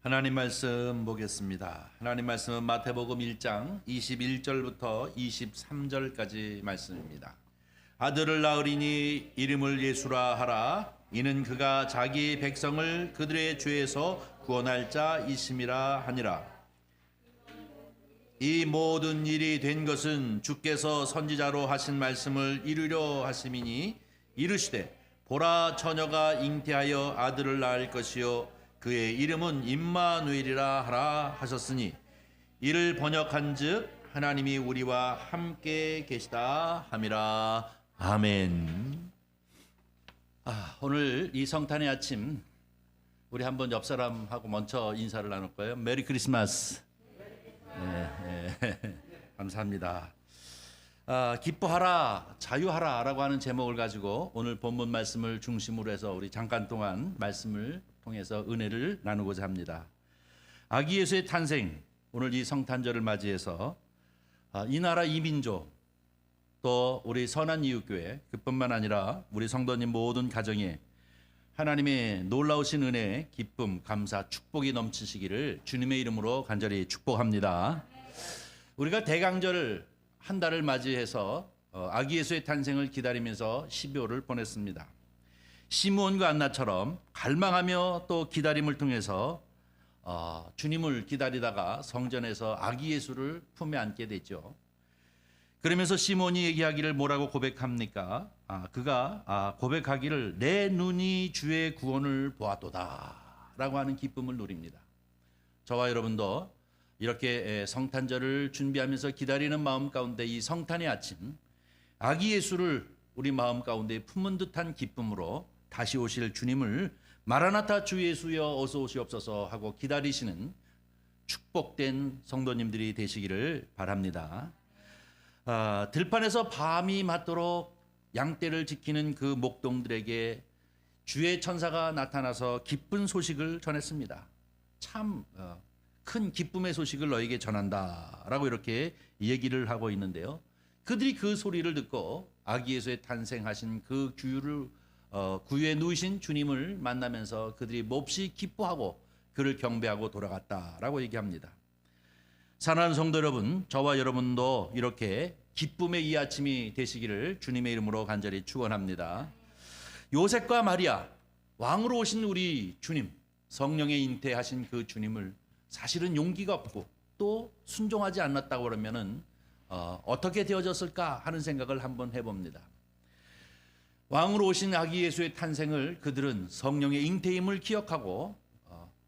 하나님 말씀 보겠습니다. 하나님 말씀은 마태복음 1장 21절부터 23절까지 말씀입니다. 아들을 낳으리니 이름을 예수라 하라. 이는 그가 자기 백성을 그들의 죄에서 구원할 자이심이라 하니라. 이 모든 일이 된 것은 주께서 선지자로 하신 말씀을 이루려 하심이니 이르시되 보라 처녀가 잉태하여 아들을 낳을 것이요 그의 이름은 임마누엘이라 하라 하셨으니 이를 번역한즉 하나님이 우리와 함께 계시다 함이라. 아멘. 오늘 이 성탄의 아침 우리 한번 옆 사람하고 먼저 인사를 나눌 거예요. 메리 크리스마스. 감사합니다. 기뻐하라 자유하라 라고 하는 제목을 가지고 오늘 본문 말씀을 중심으로 해서 우리 잠깐 동안 말씀을 통해서 은혜를 나누고자 합니다. 아기 예수의 탄생, 오늘 이 성탄절을 맞이해서 이 나라 이 민족 또 우리 선한 이웃교회 그뿐만 아니라 우리 성도님 모든 가정에 하나님의 놀라우신 은혜, 기쁨, 감사, 축복이 넘치시기를 주님의 이름으로 간절히 축복합니다. 우리가 대강절 한 달을 맞이해서 아기 예수의 탄생을 기다리면서 12월을 보냈습니다. 시므온과 안나처럼 갈망하며 또 기다림을 통해서 주님을 기다리다가 성전에서 아기 예수를 품에 안게 되죠. 그러면서 시므온이 얘기하기를 뭐라고 고백합니까? 그가 고백하기를 내 눈이 주의 구원을 보았도다 라고 하는 기쁨을 누립니다. 저와 여러분도 이렇게 성탄절을 준비하면서 기다리는 마음 가운데 이 성탄의 아침 아기 예수를 우리 마음 가운데 품은 듯한 기쁨으로 다시 오실 주님을 마라나타 주 예수여 어서 오시옵소서 하고 기다리시는 축복된 성도님들이 되시기를 바랍니다. 들판에서 밤이 맞도록 양떼를 지키는 그 목동들에게 주의 천사가 나타나서 기쁜 소식을 전했습니다. 참 큰 기쁨의 소식을 너에게 전한다 라고 이렇게 얘기를 하고 있는데요. 그들이 그 소리를 듣고 아기 예수의 탄생하신 그 구유에 누우신 주님을 만나면서 그들이 몹시 기뻐하고 그를 경배하고 돌아갔다라고 얘기합니다. 사랑하는 성도 여러분, 저와 여러분도 이렇게 기쁨의 이 아침이 되시기를 주님의 이름으로 간절히 축원합니다. 요셉과 마리아, 왕으로 오신 우리 주님, 성령에 잉태하신 그 주님을 사실은 용기가 없고 또 순종하지 않았다고 그러면은 어떻게 되어졌을까 하는 생각을 한번 해봅니다. 왕으로 오신 아기 예수의 탄생을 그들은 성령의 잉태임을 기억하고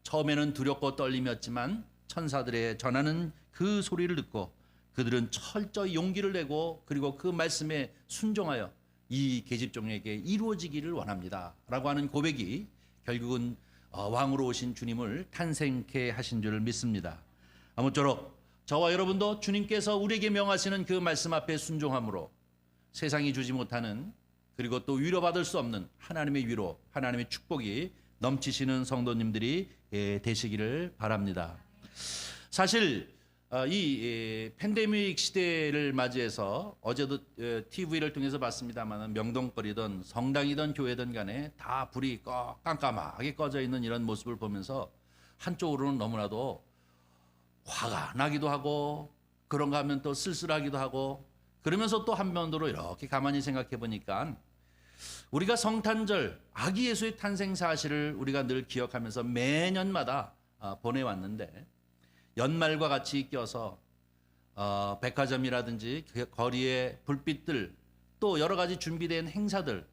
처음에는 두렵고 떨림이었지만 천사들의 전하는 그 소리를 듣고 그들은 철저히 용기를 내고 그리고 그 말씀에 순종하여 이 계집종에게 이루어지기를 원합니다 라고 하는 고백이 결국은 왕으로 오신 주님을 탄생케 하신 줄 믿습니다. 아무쪼록 저와 여러분도 주님께서 우리에게 명하시는 그 말씀 앞에 순종함으로 세상이 주지 못하는 그리고 또 위로받을 수 없는 하나님의 위로, 하나님의 축복이 넘치시는 성도님들이 되시기를 바랍니다. 사실 이 팬데믹 시대를 맞이해서 어제도 TV를 통해서 봤습니다만 명동거리든 성당이든 교회든 간에 다 불이 깜깜하게 꺼져 있는 이런 모습을 보면서 한쪽으로는 너무나도 화가 나기도 하고 그런가 하면 또 쓸쓸하기도 하고 그러면서 또 한편으로 이렇게 가만히 생각해 보니까 우리가 성탄절 아기 예수의 탄생 사실을 우리가 늘 기억하면서 매년마다 보내왔는데 연말과 같이 껴서 백화점이라든지 거리의 불빛들 또 여러 가지 준비된 행사들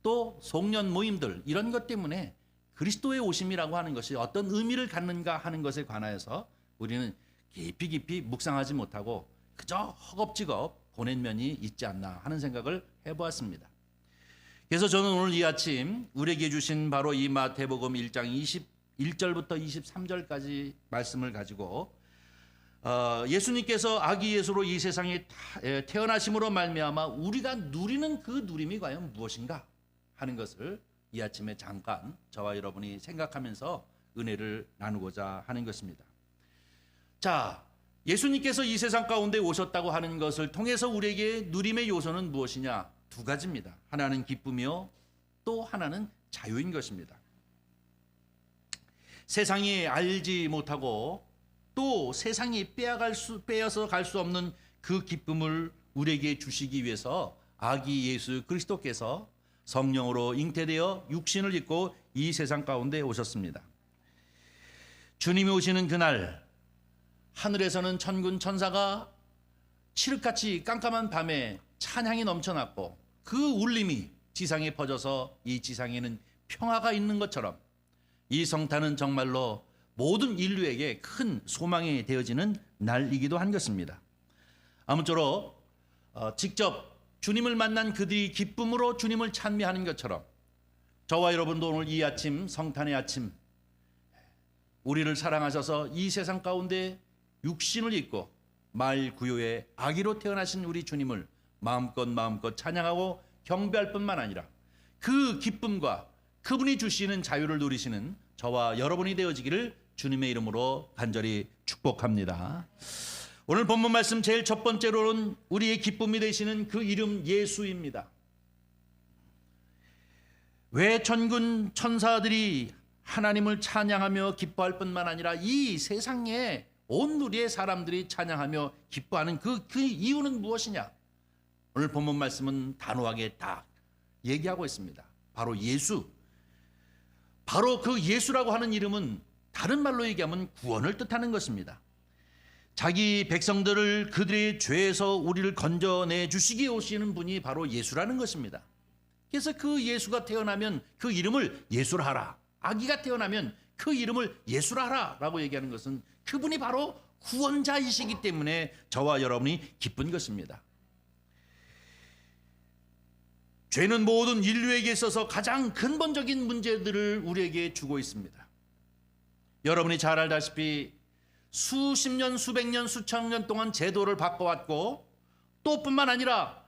또 송년 모임들 이런 것 때문에 그리스도의 오심이라고 하는 것이 어떤 의미를 갖는가 하는 것에 관하여서 우리는 깊이 묵상하지 못하고 그저 허겁지겁 보낸 면이 있지 않나 하는 생각을 해보았습니다. 그래서 저는 오늘 이 아침 우리에게 주신 바로 이 마태복음 1장 21절부터 23절까지 말씀을 가지고 예수님께서 아기 예수로 이 세상에 태어나심으로 말미암아 우리가 누리는 그 누림이 과연 무엇인가 하는 것을 이 아침에 잠깐 저와 여러분이 생각하면서 은혜를 나누고자 하는 것입니다. 자, 예수님께서 이 세상 가운데 오셨다고 하는 것을 통해서 우리에게 누림의 요소는 무엇이냐? 두 가지입니다. 하나는 기쁨이요 또 하나는 자유인 것입니다. 세상이 알지 못하고 또 세상이 빼어서 갈 수 없는 그 기쁨을 우리에게 주시기 위해서 아기 예수 그리스도께서 성령으로 잉태되어 육신을 입고 이 세상 가운데 오셨습니다. 주님이 오시는 그날 하늘에서는 천군 천사가 칠흑같이 깜깜한 밤에 찬양이 넘쳐났고 그 울림이 지상에 퍼져서 이 지상에는 평화가 있는 것처럼 이 성탄은 정말로 모든 인류에게 큰 소망이 되어지는 날이기도 한 것입니다. 아무쪼록 직접 주님을 만난 그들이 기쁨으로 주님을 찬미하는 것처럼 저와 여러분도 오늘 이 아침 성탄의 아침 우리를 사랑하셔서 이 세상 가운데 육신을 입고 말 구요의 아기로 태어나신 우리 주님을 마음껏 찬양하고 경배할 뿐만 아니라 그 기쁨과 그분이 주시는 자유를 누리시는 저와 여러분이 되어지기를 주님의 이름으로 간절히 축복합니다. 오늘 본문 말씀 제일 첫 번째로는 우리의 기쁨이 되시는 그 이름 예수입니다. 왜 천군 천사들이 하나님을 찬양하며 기뻐할 뿐만 아니라 이 세상에 온 누리의 사람들이 찬양하며 기뻐하는 그 이유는 무엇이냐? 오늘 본문 말씀은 단호하게 딱 얘기하고 있습니다. 바로 예수. 바로 그 예수라고 하는 이름은 다른 말로 얘기하면 구원을 뜻하는 것입니다. 자기 백성들을 그들의 죄에서 우리를 건져내 주시기 오시는 분이 바로 예수라는 것입니다. 그래서 그 예수가 태어나면 그 이름을 예수라 하라. 아기가 태어나면 그 이름을 예수라 하라 라고 얘기하는 것은 그분이 바로 구원자이시기 때문에 저와 여러분이 기쁜 것입니다. 죄는 모든 인류에게 있어서 가장 근본적인 문제들을 우리에게 주고 있습니다. 여러분이 잘 알다시피 수십 년, 수백 년, 수천 년 동안 제도를 바꿔왔고 또 뿐만 아니라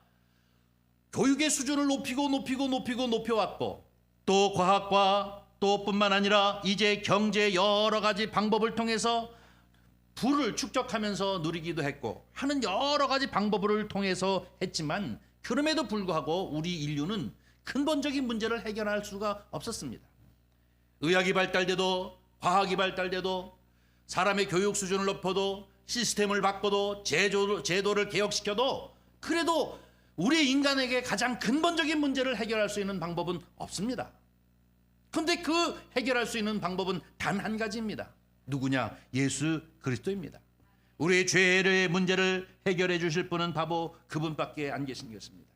교육의 수준을 높여왔고 또 과학과 또 뿐만 아니라 이제 경제 여러 가지 방법을 통해서 부를 축적하면서 누리기도 했고 하는 여러 가지 방법을 통해서 했지만 그럼에도 불구하고 우리 인류는 근본적인 문제를 해결할 수가 없었습니다. 의학이 발달돼도 과학이 발달돼도 사람의 교육 수준을 높여도 시스템을 바꿔도 제도를 개혁시켜도 그래도 우리 인간에게 가장 근본적인 문제를 해결할 수 있는 방법은 없습니다. 그런데 그 해결할 수 있는 방법은 단 한 가지입니다. 누구냐? 예수 그리스도입니다. 우리의 죄의 문제를 해결해 주실 분은 바로 그분밖에 안 계신 것입니다.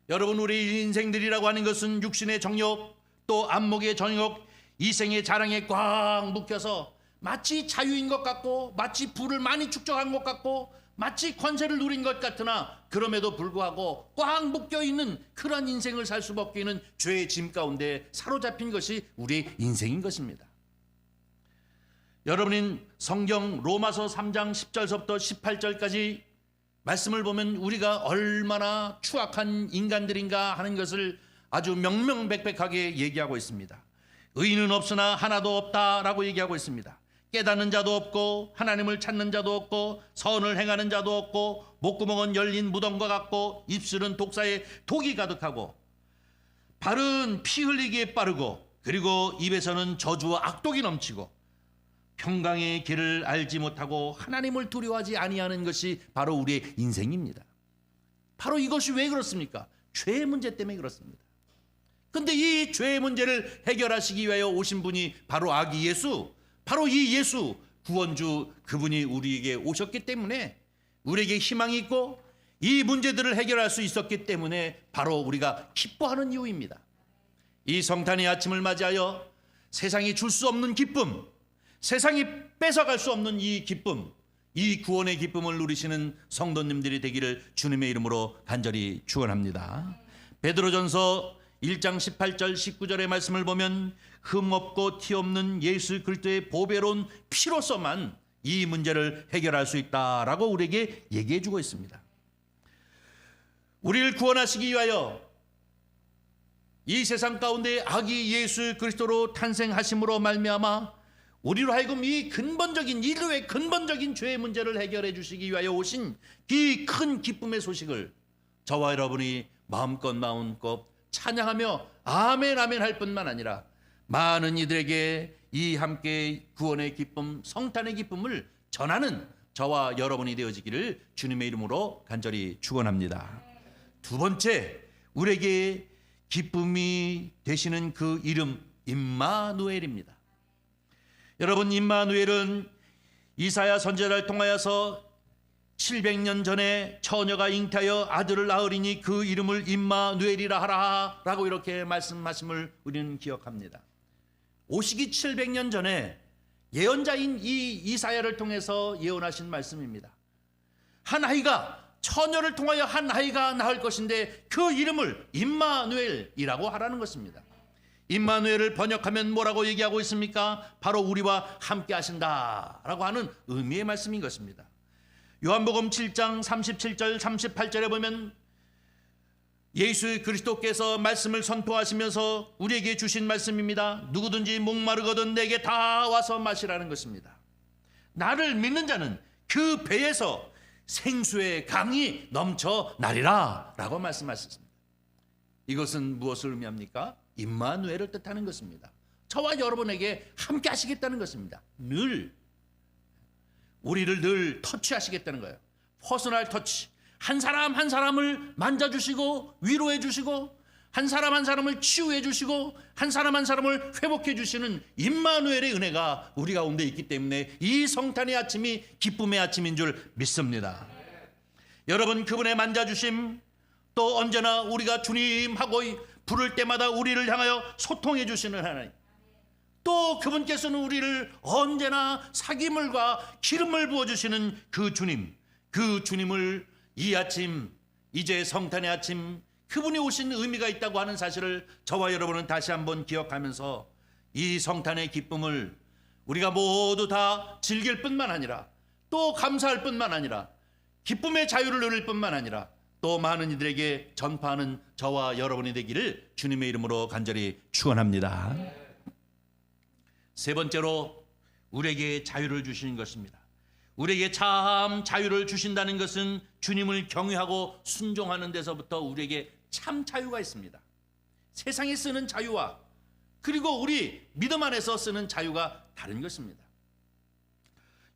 여러분, 우리 인생들이라고 하는 것은 육신의 정욕 또 안목의 정욕 이생의 자랑에 꽉 묶여서 마치 자유인 것 같고 마치 부를 많이 축적한 것 같고 마치 권세를 누린 것 같으나 그럼에도 불구하고 꽉 묶여있는 그런 인생을 살 수밖에 없는 죄의 짐 가운데 사로잡힌 것이 우리의 인생인 것입니다. 여러분은 성경 로마서 3장 10절서부터 18절까지 말씀을 보면 우리가 얼마나 추악한 인간들인가 하는 것을 아주 명명백백하게 얘기하고 있습니다. 의인은 없으나 하나도 없다라고 얘기하고 있습니다. 깨닫는 자도 없고 하나님을 찾는 자도 없고 선을 행하는 자도 없고 목구멍은 열린 무덤과 같고 입술은 독사에 독이 가득하고 발은 피 흘리기에 빠르고 그리고 입에서는 저주와 악독이 넘치고 평강의 길을 알지 못하고 하나님을 두려워하지 아니하는 것이 바로 우리의 인생입니다. 바로 이것이 왜 그렇습니까? 죄의 문제 때문에 그렇습니다. 그런데 이 죄의 문제를 해결하시기 위하여 오신 분이 바로 아기 예수, 바로 이 예수 구원주 그분이 우리에게 오셨기 때문에 우리에게 희망이 있고 이 문제들을 해결할 수 있었기 때문에 바로 우리가 기뻐하는 이유입니다. 이 성탄의 아침을 맞이하여 세상이 줄 수 없는 기쁨, 세상이 뺏어갈 수 없는 이 기쁨, 이 구원의 기쁨을 누리시는 성도님들이 되기를 주님의 이름으로 간절히 축원합니다. 베드로전서 1장 18절 19절의 말씀을 보면 흠없고 티없는 예수 그리스도의 보배로운 피로서만 이 문제를 해결할 수 있다라고 우리에게 얘기해 주고 있습니다. 우리를 구원하시기 위하여 이 세상 가운데 아기 예수 그리스도로 탄생하심으로 말미암아 우리로 하여금 이 근본적인 인류의 근본적인 죄의 문제를 해결해 주시기 위하여 오신 이 큰 기쁨의 소식을 저와 여러분이 마음껏 찬양하며 아멘 아멘 할 뿐만 아니라 많은 이들에게 이 함께 구원의 기쁨, 성탄의 기쁨을 전하는 저와 여러분이 되어지기를 주님의 이름으로 간절히 축원합니다. 두 번째, 우리에게 기쁨이 되시는 그 이름 임마누엘입니다. 여러분, 임마누엘은 이사야 선지자를 통하여서 700년 전에 처녀가 잉태하여 아들을 낳으리니 그 이름을 임마누엘이라 하라 라고 이렇게 말씀하심을 우리는 기억합니다. 오시기 700년 전에 예언자인 이 이사야를 통해서 예언하신 말씀입니다. 한 아이가, 처녀를 통하여 한 아이가 낳을 것인데 그 이름을 임마누엘이라고 하라는 것입니다. 임마누엘을 번역하면 뭐라고 얘기하고 있습니까? 바로 우리와 함께 하신다라고 하는 의미의 말씀인 것입니다. 요한복음 7장 37절 38절에 보면 예수 그리스도께서 말씀을 선포하시면서 우리에게 주신 말씀입니다. 누구든지 목마르거든 내게 다 와서 마시라는 것입니다. 나를 믿는 자는 그 배에서 생수의 강이 넘쳐나리라 라고 말씀하셨습니다. 이것은 무엇을 의미합니까? 임마누엘을 뜻하는 것입니다. 저와 여러분에게 함께 하시겠다는 것입니다. 늘 우리를 늘 터치하시겠다는 거예요. 퍼스널 터치. 한 사람 한 사람을 만져주시고 위로해 주시고 한 사람 한 사람을 치유해 주시고 한 사람 한 사람을 회복해 주시는 임마누엘의 은혜가 우리 가운데 있기 때문에 이 성탄의 아침이 기쁨의 아침인 줄 믿습니다. 여러분, 그분의 만져주심, 또 언제나 우리가 주님하고 부를 때마다 우리를 향하여 소통해 주시는 하나님, 또 그분께서는 우리를 언제나 사기물과 기름을 부어주시는 그 주님, 그 주님을 이 아침, 이제 성탄의 아침, 그분이 오신 의미가 있다고 하는 사실을 저와 여러분은 다시 한번 기억하면서 이 성탄의 기쁨을 우리가 모두 다 즐길 뿐만 아니라, 또 감사할 뿐만 아니라, 기쁨의 자유를 누릴 뿐만 아니라 또 많은 이들에게 전파하는 저와 여러분이 되기를 주님의 이름으로 간절히 축원합니다. 세 번째로 우리에게 자유를 주시는 것입니다. 우리에게 참 자유를 주신다는 것은 주님을 경외하고 순종하는 데서부터 우리에게 참 자유가 있습니다. 세상에 쓰는 자유와 그리고 우리 믿음 안에서 쓰는 자유가 다른 것입니다.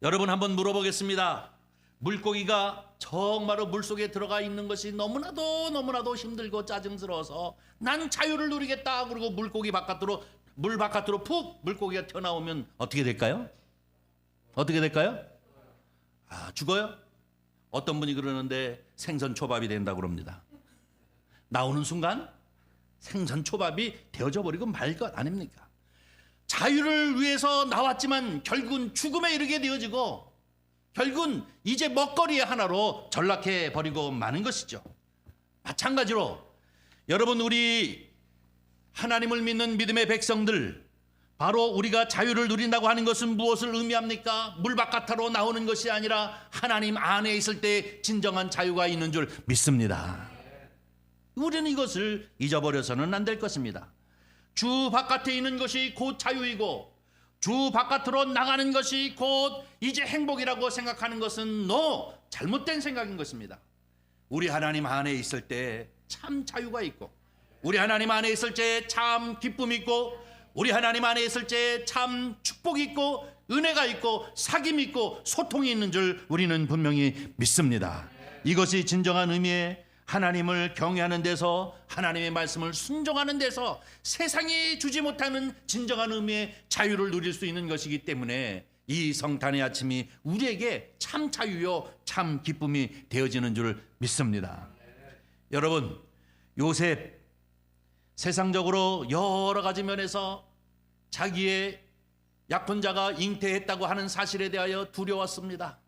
여러분, 한번 물어보겠습니다. 물고기가 정말로 물속에 들어가 있는 것이 너무나도 힘들고 짜증스러워서 난 자유를 누리겠다 그러고 물 바깥으로 푹 물고기가 튀어나오면 어떻게 될까요? 어떻게 될까요? 죽어요? 어떤 분이 그러는데 생선 초밥이 된다고 그럽니다. 나오는 순간 생선 초밥이 되어져 버리고 말 것 아닙니까? 자유를 위해서 나왔지만 결국은 죽음에 이르게 되어지고 결국은 이제 먹거리의 하나로 전락해 버리고 마는 것이죠. 마찬가지로 여러분, 우리 하나님을 믿는 믿음의 백성들, 바로 우리가 자유를 누린다고 하는 것은 무엇을 의미합니까? 물 바깥으로 나오는 것이 아니라 하나님 안에 있을 때 진정한 자유가 있는 줄 믿습니다. 우리는 이것을 잊어버려서는 안 될 것입니다. 주 바깥에 있는 것이 곧 자유이고 주 바깥으로 나가는 것이 곧 이제 행복이라고 생각하는 것은 잘못된 생각인 것입니다. 우리 하나님 안에 있을 때 참 자유가 있고, 우리 하나님 안에 있을 때 참 기쁨이 있고, 우리 하나님 안에 있을 때 참 축복이 있고 은혜가 있고 사귐이 있고 소통이 있는 줄 우리는 분명히 믿습니다. 이것이 진정한 의미의 하나님을 경외하는 데서, 하나님의 말씀을 순종하는 데서 세상이 주지 못하는 진정한 의미의 자유를 누릴 수 있는 것이기 때문에 이 성탄의 아침이 우리에게 참 자유요 참 기쁨이 되어지는 줄 믿습니다. 여러분, 요셉 세상적으로 여러 가지 면에서 자기의 약혼자가 잉태했다고 하는 사실에 대하여 두려웠습니다.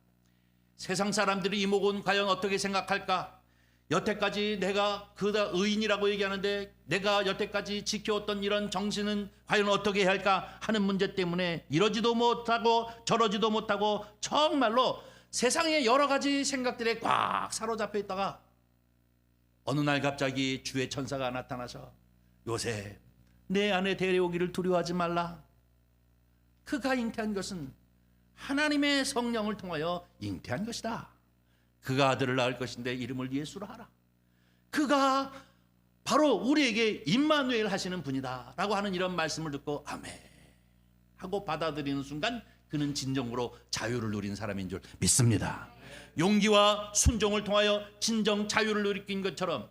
세상 사람들이 이목은 과연 어떻게 생각할까? 여태까지 내가 그다 의인이라고 얘기하는데 내가 여태까지 지켜왔던 이런 정신은 과연 어떻게 해야 할까 하는 문제 때문에 이러지도 못하고 저러지도 못하고 정말로 세상의 여러 가지 생각들에 꽉 사로잡혀 있다가 어느 날 갑자기 주의 천사가 나타나서 요셉, 내 아내 데려오기를 두려워하지 말라. 그가 잉태한 것은 하나님의 성령을 통하여 잉태한 것이다. 그가 아들을 낳을 것인데 이름을 예수로 하라. 그가 바로 우리에게 임마누엘 하시는 분이다 라고 하는 이런 말씀을 듣고 아멘. 하고 받아들이는 순간 그는 진정으로 자유를 누린 사람인 줄 믿습니다. 용기와 순종을 통하여 진정 자유를 누린 것처럼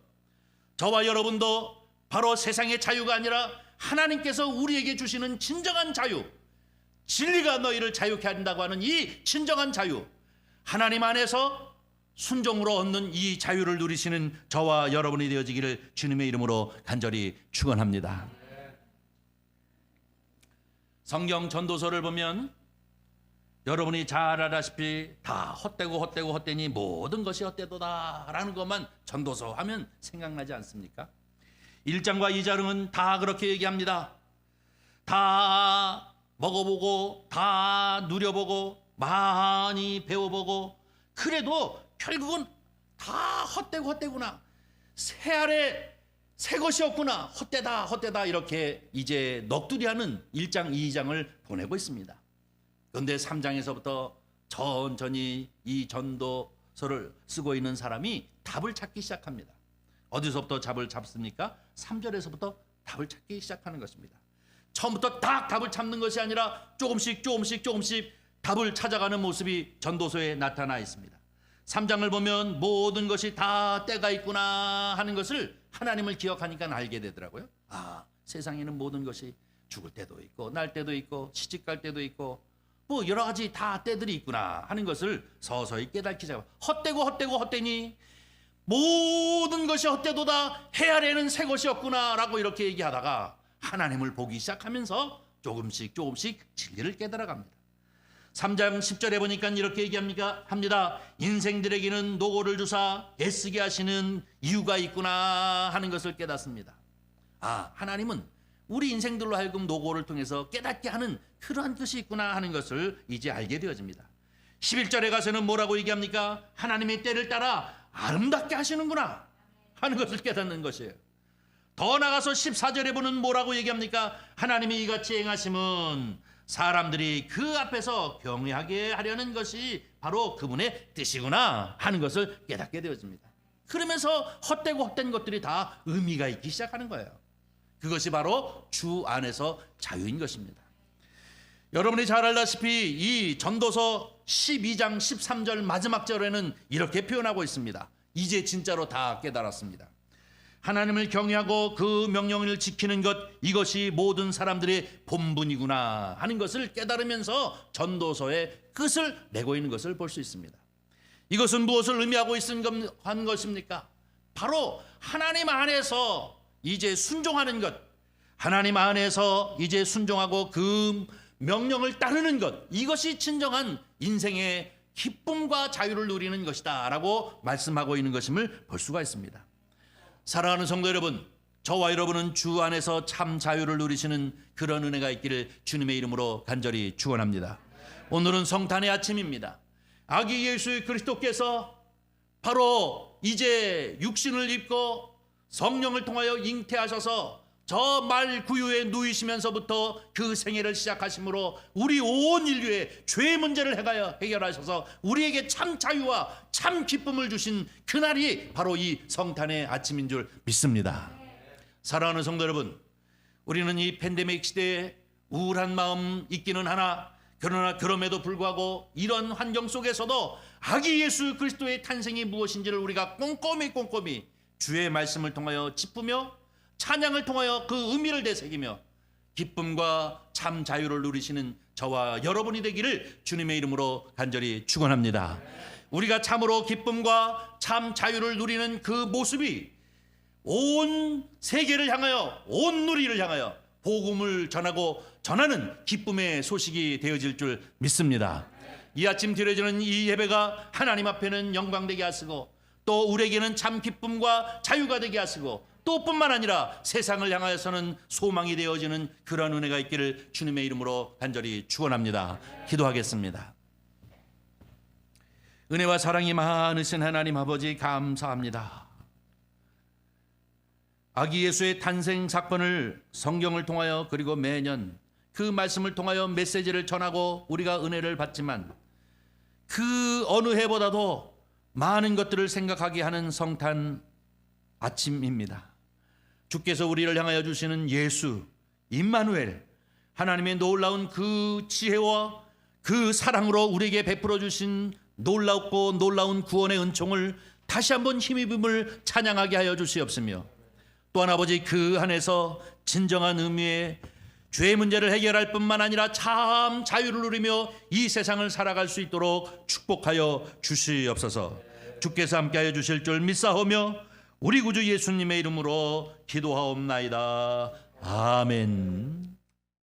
저와 여러분도 바로 세상의 자유가 아니라 하나님께서 우리에게 주시는 진정한 자유, 진리가 너희를 자유케 한다고 하는 이 진정한 자유, 하나님 안에서 순종으로 얻는 이 자유를 누리시는 저와 여러분이 되어지기를 주님의 이름으로 간절히 축원합니다. 성경 전도서를 보면 여러분이 잘 알다시피 다 헛되니 모든 것이 헛되도다라는 것만 전도서 하면 생각나지 않습니까? 1장과 2장은 다 그렇게 얘기합니다. 다 먹어보고 다 누려보고 많이 배워보고 그래도 결국은 다 헛되구나. 새 아래 새 것이 없구나. 헛되다 이렇게 이제 넋두리하는 1장 2장을 보내고 있습니다. 그런데 3장에서부터 천천히 이 전도서를 쓰고 있는 사람이 답을 찾기 시작합니다. 어디서부터 답을 잡습니까? 3절에서부터 답을 찾기 시작하는 것입니다. 처음부터 딱 답을 찾는 것이 아니라 조금씩 답을 찾아가는 모습이 전도서에 나타나 있습니다. 3장을 보면 모든 것이 다 때가 있구나 하는 것을 하나님을 기억하니까 알게 되더라고요. 세상에는 모든 것이 죽을 때도 있고 날 때도 있고 시집갈 때도 있고 뭐 여러 가지 다 때들이 있구나 하는 것을 서서히 깨닫기 시작합니다. 헛되니 모든 것이 헛되도다. 해 아래는 새 것이 없구나 라고 이렇게 얘기하다가 하나님을 보기 시작하면서 조금씩 진리를 깨달아갑니다. 3장 10절에 보니까 이렇게 합니다. 인생들에게는 노고를 주사 애쓰게 하시는 이유가 있구나 하는 것을 깨닫습니다. 하나님은 우리 인생들로 하여금 노고를 통해서 깨닫게 하는 그러한 뜻이 있구나 하는 것을 이제 알게 되어집니다. 11절에 가서는 뭐라고 얘기합니까? 하나님의 때를 따라 아름답게 하시는구나 하는 것을 깨닫는 것이에요. 더 나가서 14절에 보는 뭐라고 얘기합니까? 하나님이 이같이 행하심은 사람들이 그 앞에서 경외하게 하려는 것이 바로 그분의 뜻이구나 하는 것을 깨닫게 되어집니다. 그러면서 헛된 것들이 다 의미가 있기 시작하는 거예요. 그것이 바로 주 안에서 자유인 것입니다. 여러분이 잘 알다시피 이 전도서 12장 13절 마지막 절에는 이렇게 표현하고 있습니다. 이제 진짜로 다 깨달았습니다. 하나님을 경외하고 그 명령을 지키는 것, 이것이 모든 사람들의 본분이구나 하는 것을 깨달으면서 전도서의 끝을 내고 있는 것을 볼 수 있습니다. 이것은 무엇을 의미하고 있는 것입니까? 바로 하나님 안에서 이제 순종하는 것, 하나님 안에서 이제 순종하고 그 명령을 따르는 것, 이것이 진정한 인생의 기쁨과 자유를 누리는 것이다 라고 말씀하고 있는 것임을 볼 수가 있습니다. 사랑하는 성도 여러분, 저와 여러분은 주 안에서 참 자유를 누리시는 그런 은혜가 있기를 주님의 이름으로 간절히 축원합니다. 오늘은 성탄의 아침입니다. 아기 예수 그리스도께서 바로 이제 육신을 입고 성령을 통하여 잉태하셔서 저 말 구유에 누이시면서부터 그 생애를 시작하심으로 우리 온 인류의 죄 문제를 해결하셔서 우리에게 참 자유와 참 기쁨을 주신 그날이 바로 이 성탄의 아침인 줄 믿습니다. 사랑하는 성도 여러분, 우리는 이 팬데믹 시대에 우울한 마음 있기는 하나, 그러나 그럼에도 불구하고 이런 환경 속에서도 아기 예수 그리스도의 탄생이 무엇인지를 우리가 꼼꼼히 주의 말씀을 통하여 짚으며 찬양을 통하여 그 의미를 되새기며 기쁨과 참 자유를 누리시는 저와 여러분이 되기를 주님의 이름으로 간절히 축원합니다. 우리가 참으로 기쁨과 참 자유를 누리는 그 모습이 온 세계를 향하여, 온 누리를 향하여 복음을 전하는 기쁨의 소식이 되어질 줄 믿습니다. 이 아침 드려지는 이 예배가 하나님 앞에는 영광되게 하시고 또 우리에게는 참 기쁨과 자유가 되게 하시고 또 뿐만 아니라 세상을 향하여서는 소망이 되어지는 그런 은혜가 있기를 주님의 이름으로 간절히 축원합니다. 기도하겠습니다. 은혜와 사랑이 많으신 하나님 아버지 감사합니다. 아기 예수의 탄생 사건을 성경을 통하여 그리고 매년 그 말씀을 통하여 메시지를 전하고 우리가 은혜를 받지만 그 어느 해보다도 많은 것들을 생각하게 하는 성탄 아침입니다. 주께서 우리를 향하여 주시는 예수 임마누엘, 하나님의 놀라운 그 지혜와 그 사랑으로 우리에게 베풀어 주신 놀랍고 놀라운 구원의 은총을 다시 한번 힘입음을 찬양하게 하여 주시옵시며, 또한 아버지 그 안에서 진정한 의미의 죄의 문제를 해결할 뿐만 아니라 참 자유를 누리며 이 세상을 살아갈 수 있도록 축복하여 주시옵소서. 주께서 함께하여 주실 줄 믿사오며 우리 구주 예수님의 이름으로 기도하옵나이다. 아멘.